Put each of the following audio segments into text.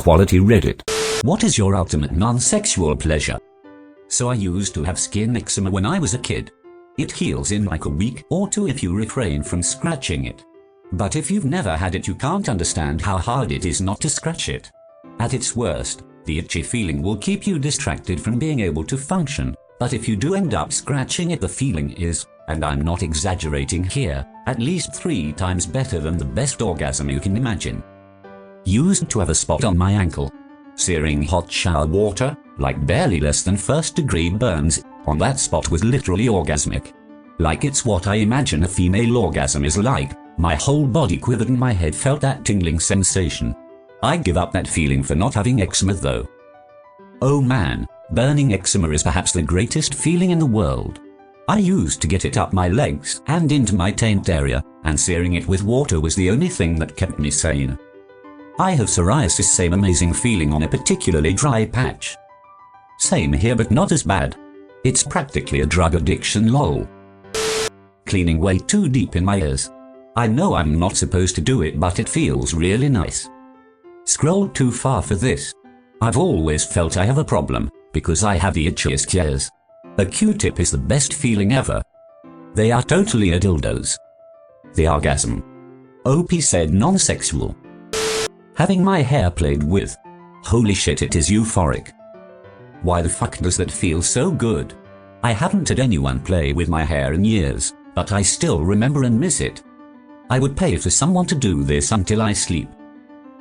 qualityreddit. What is your ultimate non-sexual pleasure? So I used to have skin eczema when I was a kid. It heals in like a week or two if you refrain from scratching it. But if you've never had it, you can't understand how hard it is not to scratch it. At its worst, the itchy feeling will keep you distracted from being able to function, but if you do end up scratching it, the feeling is, and I'm not exaggerating here, at least 3 times better than the best orgasm you can imagine. Used to have a spot on my ankle. Searing hot shower water, like barely less than 1st-degree burns, on that spot was literally orgasmic. Like it's what I imagine a female orgasm is like. My whole body quivered and my head felt that tingling sensation. I give up that feeling for not having eczema though. Oh man, burning eczema is perhaps the greatest feeling in the world. I used to get it up my legs and into my taint area, and searing it with water was the only thing that kept me sane. I have psoriasis, same amazing feeling on a particularly dry patch. Same here, but not as bad. It's practically a drug addiction, lol. Cleaning way too deep in my ears. I know I'm not supposed to do it, but it feels really nice. Scroll too far for this. I've always felt I have a problem, because I have the itchiest ears. A Q-tip is the best feeling ever. They are totally a dildos. The orgasm. OP said non-sexual. Having my hair played with. Holy shit, it is euphoric. Why the fuck does that feel so good? I haven't had anyone play with my hair in years, but I still remember and miss it. I would pay for someone to do this until I sleep.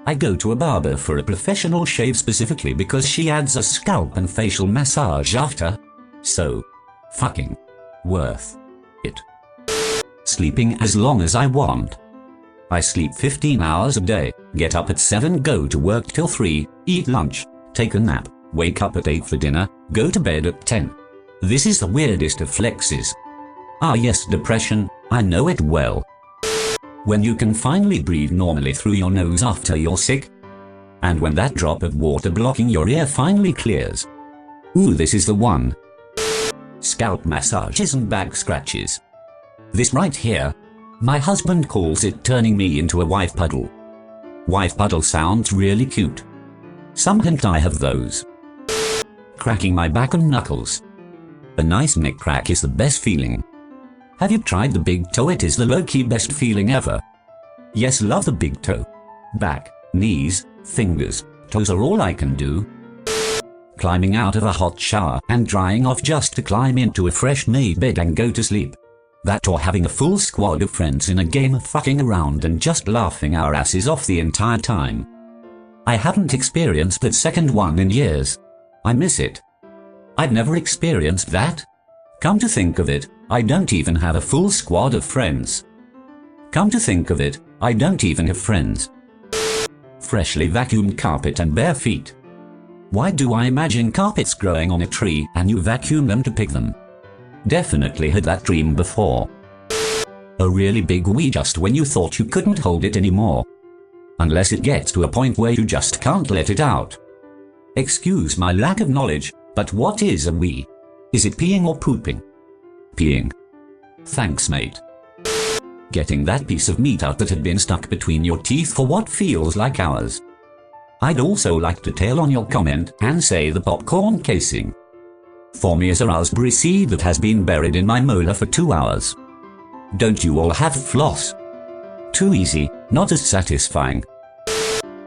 I go to a barber for a professional shave specifically because she adds a scalp and facial massage after. So fucking worth it. Sleeping as long as I want. I sleep 15 hours a day, get up at 7, go to work till 3, eat lunch, take a nap, wake up at 8 for dinner, go to bed at 10. This is the weirdest of flexes. Ah yes, depression, I know it well. When you can finally breathe normally through your nose after you're sick. And when that drop of water blocking your ear finally clears. Ooh, this is the one. Scalp massages and back scratches. This right here. My husband calls it turning me into a wife puddle. Wife puddle sounds really cute. Some hint I have those. Cracking my back and knuckles. A nice neck crack is the best feeling. Have you tried the big toe? It is the low-key best feeling ever. Yes, love the big toe. Back, knees, fingers, toes are all I can do. Climbing out of a hot shower and drying off just to climb into a fresh-made bed and go to sleep. That or having a full squad of friends in a game of fucking around and just laughing our asses off the entire time. I haven't experienced that second one in years. I miss it. I've never experienced that. Come to think of it, I don't even have a full squad of friends. Come to think of it, I don't even have friends. Freshly vacuumed carpet and bare feet. Why do I imagine carpets growing on a tree and you vacuum them to pick them? Definitely had that dream before. A really big wee just when you thought you couldn't hold it anymore. Unless it gets to a point where you just can't let it out. Excuse my lack of knowledge, but what is a wee? Is it peeing or pooping? Peeing. Thanks, mate. Getting that piece of meat out that had been stuck between your teeth for what feels like hours. I'd also like to tail on your comment and say the popcorn casing. For me is a raspberry seed that has been buried in my molar for 2 hours. Don't you all have floss? Too easy, not as satisfying.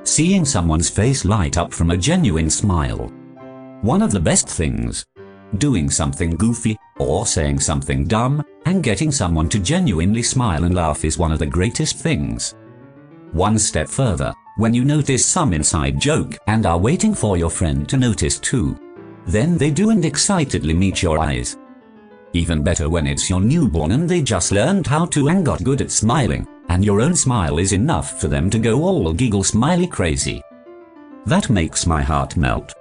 Seeing someone's face light up from a genuine smile. One of the best things. Doing something goofy, or saying something dumb, and getting someone to genuinely smile and laugh is one of the greatest things. One step further, when you notice some inside joke and are waiting for your friend to notice too. Then they do and excitedly meet your eyes. Even better when it's your newborn and they just learned how to and got good at smiling, and your own smile is enough for them to go all giggle smiley crazy. That makes my heart melt.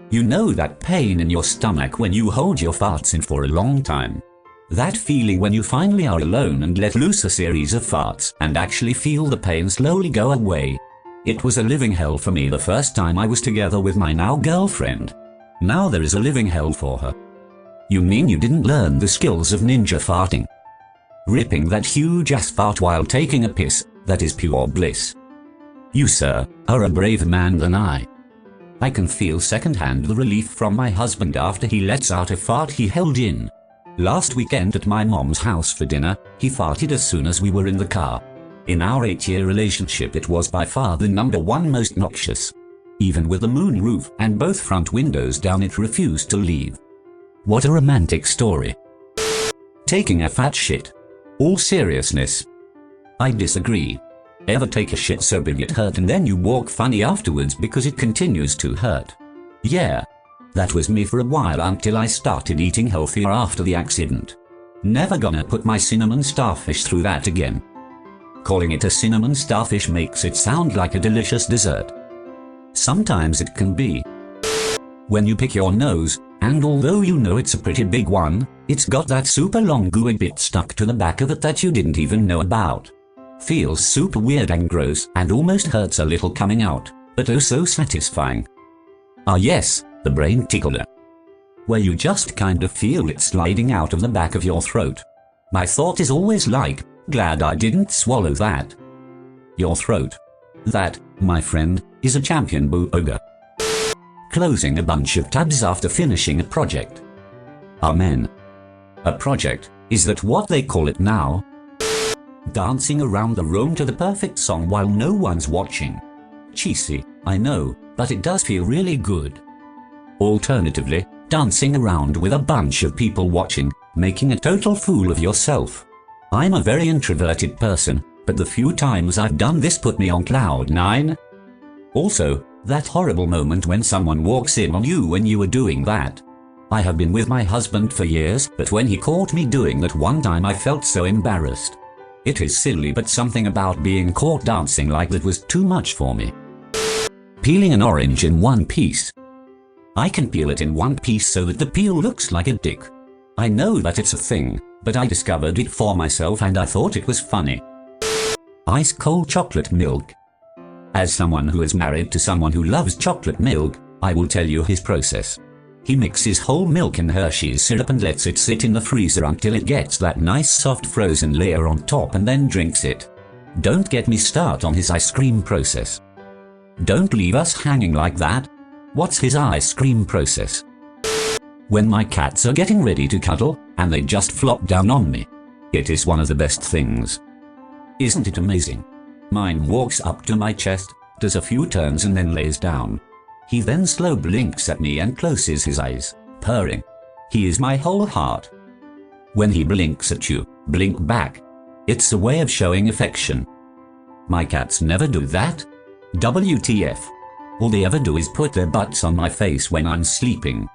You know that pain in your stomach when you hold your farts in for a long time. That feeling when you finally are alone and let loose a series of farts and actually feel the pain slowly go away. It was a living hell for me the first time I was together with my now girlfriend. Now there is a living hell for her. You mean you didn't learn the skills of ninja farting? Ripping that huge ass fart while taking a piss, that is pure bliss. You, sir, are a braver man than I. I can feel secondhand the relief from my husband after he lets out a fart he held in. Last weekend at my mom's house for dinner, he farted as soon as we were in the car. In our 8-year relationship, it was by far the #1 most noxious. Even with the moon roof and both front windows down, it refused to leave. What a romantic story. Taking a fat shit. All seriousness, I disagree. Ever take a shit so big it hurt and then you walk funny afterwards because it continues to hurt? Yeah. That was me for a while until I started eating healthier after the accident. Never gonna put my cinnamon starfish through that again. Calling it a cinnamon starfish makes it sound like a delicious dessert. Sometimes it can be. When you pick your nose, and although you know it's a pretty big one, it's got that super long gooey bit stuck to the back of it that you didn't even know about. Feels super weird and gross and almost hurts a little coming out, but oh so satisfying. Ah yes, the brain tickler. Where you just kind of feel it sliding out of the back of your throat. My thought is always like, glad I didn't swallow that. Your throat. That, my friend, is a champion booger. Closing a bunch of tabs after finishing a project. Amen. A project, is that what they call it now? Dancing around the room to the perfect song while no one's watching. Cheesy, I know, but it does feel really good. Alternatively, dancing around with a bunch of people watching, making a total fool of yourself. I'm a very introverted person, but the few times I've done this put me on cloud 9. Also, that horrible moment when someone walks in on you when you were doing that. I have been with my husband for years, but when he caught me doing that one time I felt so embarrassed. It is silly, but something about being caught dancing like that was too much for me. Peeling an orange in one piece. I can peel it in one piece so that the peel looks like a dick. I know that it's a thing, but I discovered it for myself and I thought it was funny. Ice cold chocolate milk. As someone who is married to someone who loves chocolate milk, I will tell you his process. He mixes whole milk in Hershey's syrup and lets it sit in the freezer until it gets that nice soft frozen layer on top and then drinks it. Don't get me started on his ice cream process. Don't leave us hanging like that. What's his ice cream process? When my cats are getting ready to cuddle, and they just flop down on me. It is one of the best things. Isn't it amazing? Mine walks up to my chest, does a few turns and then lays down. He then slow blinks at me and closes his eyes, purring. He is my whole heart. When he blinks at you, blink back. It's a way of showing affection. My cats never do that. WTF. All they ever do is put their butts on my face when I'm sleeping.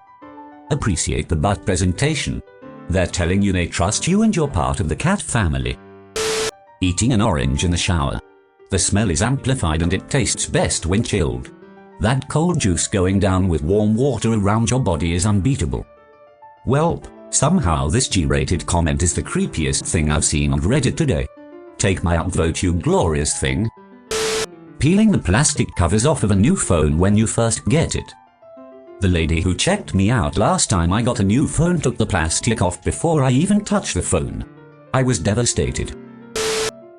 Appreciate the butt presentation. They're telling you they trust you and you're part of the cat family. Eating an orange in the shower. The smell is amplified and it tastes best when chilled. That cold juice going down with warm water around your body is unbeatable. Welp, somehow this G-rated comment is the creepiest thing I've seen on Reddit today. Take my upvote, you glorious thing. Peeling the plastic covers off of a new phone when you first get it. The lady who checked me out last time I got a new phone took the plastic off before I even touched the phone. I was devastated.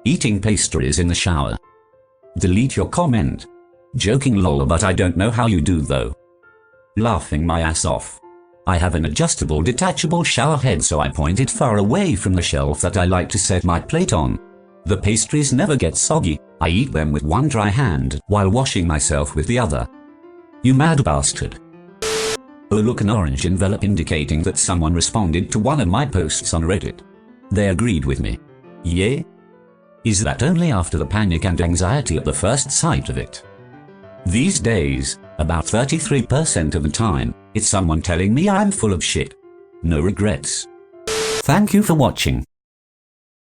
Eating pastries in the shower. Delete your comment. Joking lol, but I don't know how you do though. Laughing my ass off. I have an adjustable detachable shower head, so I point it far away from the shelf that I like to set my plate on. The pastries never get soggy. I eat them with one dry hand while washing myself with the other. You mad bastard. Oh look, an orange envelope indicating that someone responded to one of my posts on Reddit. They agreed with me. Yeah? Is that only after the panic and anxiety at the first sight of it? These days, about 33% of the time, it's someone telling me I'm full of shit. No regrets. Thank you for watching.